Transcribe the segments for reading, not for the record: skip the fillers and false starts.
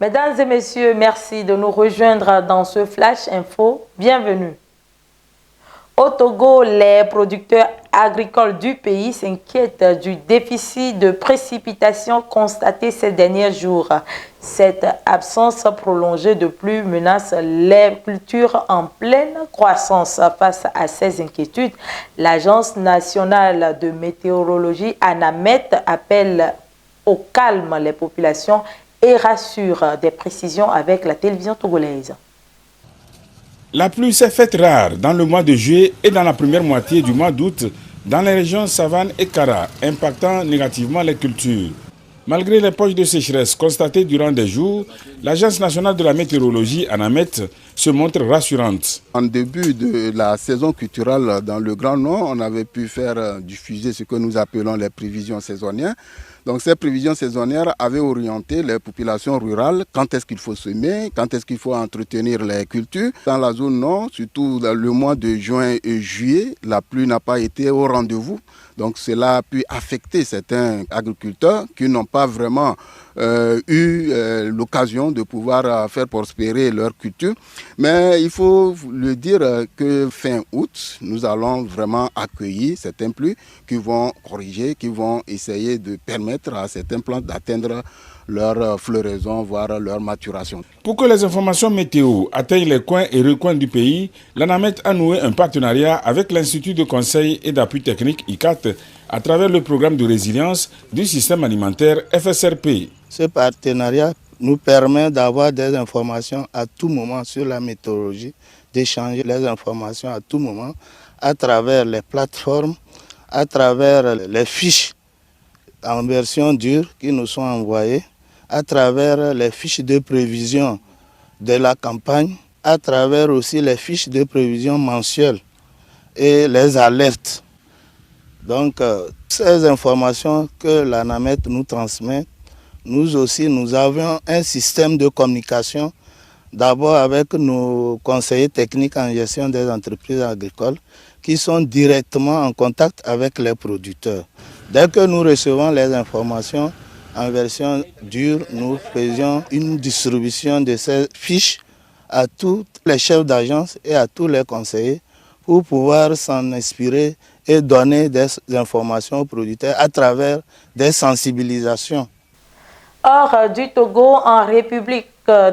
Mesdames et messieurs, merci de nous rejoindre dans ce Flash Info. Bienvenue. Au Togo, les producteurs agricoles du pays s'inquiètent du déficit de précipitations constaté ces derniers jours. Cette absence prolongée de pluie menace les cultures en pleine croissance. Face à ces inquiétudes, l'Agence nationale de météorologie, ANAMET, appelle au calme les populations et rassure des précisions avec la télévision togolaise. La pluie s'est faite rare dans le mois de juillet et dans la première moitié du mois d'août dans les régions Savane et Kara, impactant négativement les cultures. Malgré les poches de sécheresse constatées durant des jours, l'Agence nationale de la météorologie, ANAMET, se montre rassurante. En début de la saison culturelle dans le Grand Nord, on avait pu faire diffuser ce que nous appelons les prévisions saisonnières. Donc ces prévisions saisonnières avaient orienté les populations rurales quand est-ce qu'il faut semer, quand est-ce qu'il faut entretenir les cultures. Dans la zone nord, surtout dans le mois de juin et juillet, la pluie n'a pas été au rendez-vous. Donc cela a pu affecter certains agriculteurs qui n'ont pas vraiment eu l'occasion de pouvoir faire prospérer leur culture. Mais il faut le dire que fin août, nous allons vraiment accueillir certaines pluies qui vont corriger, qui vont essayer de permettre à certaines plantes d'atteindre leur floraison, voire leur maturation. Pour que les informations météo atteignent les coins et recoins du pays, l'ANAMET a noué un partenariat avec l'Institut de conseil et d'appui technique ICAT à travers le programme de résilience du système alimentaire FSRP. Ce partenariat nous permet d'avoir des informations à tout moment sur la météorologie, d'échanger les informations à tout moment à travers les plateformes, à travers les fiches en version dure qui nous sont envoyées, à travers les fiches de prévision de la campagne, à travers aussi les fiches de prévision mensuelles et les alertes. Donc, ces informations que l'ANAMET nous transmet, nous aussi, nous avons un système de communication, d'abord avec nos conseillers techniques en gestion des entreprises agricoles, qui sont directement en contact avec les producteurs. Dès que nous recevons les informations en version dure, nous faisions une distribution de ces fiches à tous les chefs d'agence et à tous les conseillers pour pouvoir s'en inspirer et donner des informations aux producteurs à travers des sensibilisations. Hors du Togo, en République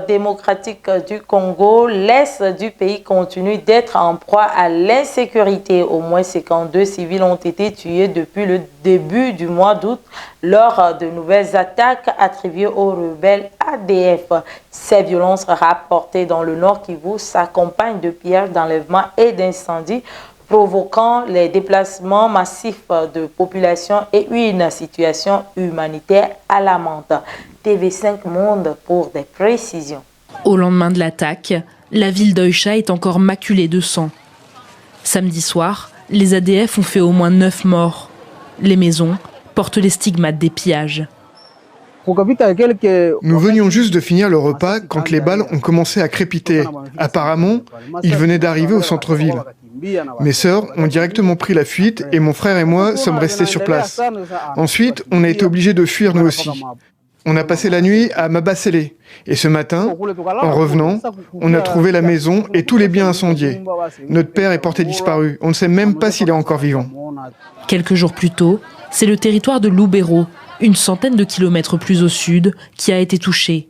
démocratique du Congo, l'Est du pays continue d'être en proie à l'insécurité. Au moins 52 civils ont été tués depuis le début du mois d'août lors de nouvelles attaques attribuées aux rebelles ADF. Ces violences rapportées dans le Nord Kivu s'accompagnent de pillages, d'enlèvements et d'incendies, provoquant les déplacements massifs de population et une situation humanitaire alarmante. TV5 Monde pour des précisions. Au lendemain de l'attaque, la ville d'Oicha est encore maculée de sang. Samedi soir, les ADF ont fait au moins 9 morts. Les maisons portent les stigmates des pillages. Nous venions juste de finir le repas quand les balles ont commencé à crépiter. Apparemment, ils venaient d'arriver au centre-ville. Mes sœurs ont directement pris la fuite et mon frère et moi sommes restés sur place. Ensuite, on a été obligés de fuir nous aussi. On a passé la nuit à Mabasele. Et ce matin, en revenant, on a trouvé la maison et tous les biens incendiés. Notre père est porté disparu. On ne sait même pas s'il est encore vivant. Quelques jours plus tôt, c'est le territoire de Lubero, une centaine de kilomètres plus au sud, qui a été touché.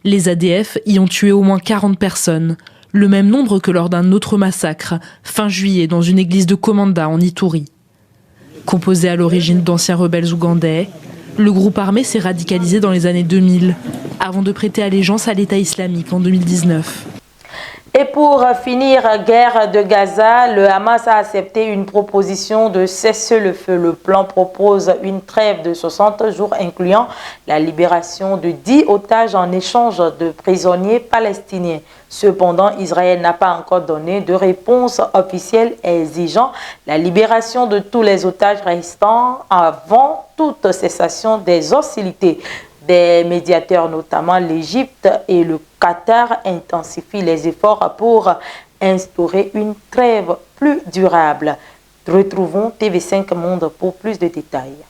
Les ADF y ont tué au moins 40 personnes, le même nombre que lors d'un autre massacre, fin juillet, dans une église de Komanda en Ituri. Composé à l'origine d'anciens rebelles ougandais, le groupe armé s'est radicalisé dans les années 2000, avant de prêter allégeance à l'État islamique en 2019. Et pour finir, guerre de Gaza, le Hamas a accepté une proposition de cessez-le-feu. Le plan propose une trêve de 60 jours incluant la libération de 10 otages en échange de prisonniers palestiniens. Cependant, Israël n'a pas encore donné de réponse officielle exigeant la libération de tous les otages restants avant toute cessation des hostilités. Des médiateurs, notamment l'Égypte et le Qatar, intensifient les efforts pour instaurer une trêve plus durable. Retrouvons TV5 Monde pour plus de détails.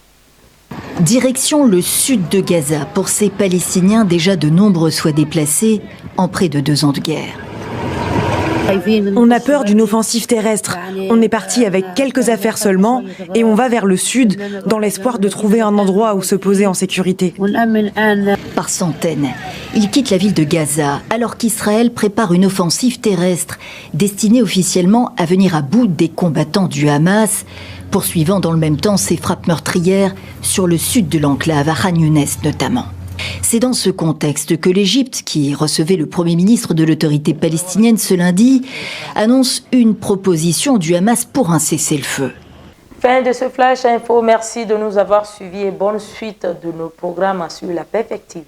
Direction le sud de Gaza pour ces Palestiniens déjà de nombreux fois déplacés en près de 2 ans de guerre. On a peur d'une offensive terrestre. On est parti avec quelques affaires seulement et on va vers le sud dans l'espoir de trouver un endroit où se poser en sécurité. Par centaines, ils quittent la ville de Gaza alors qu'Israël prépare une offensive terrestre destinée officiellement à venir à bout des combattants du Hamas, poursuivant dans le même temps ses frappes meurtrières sur le sud de l'enclave, à Khan Younes notamment. C'est dans ce contexte que l'Égypte, qui recevait le Premier ministre de l'autorité palestinienne ce lundi, annonce une proposition du Hamas pour un cessez-le-feu. Fin de ce Flash Info. Merci de nous avoir suivis et bonne suite de nos programmes sur la perspective.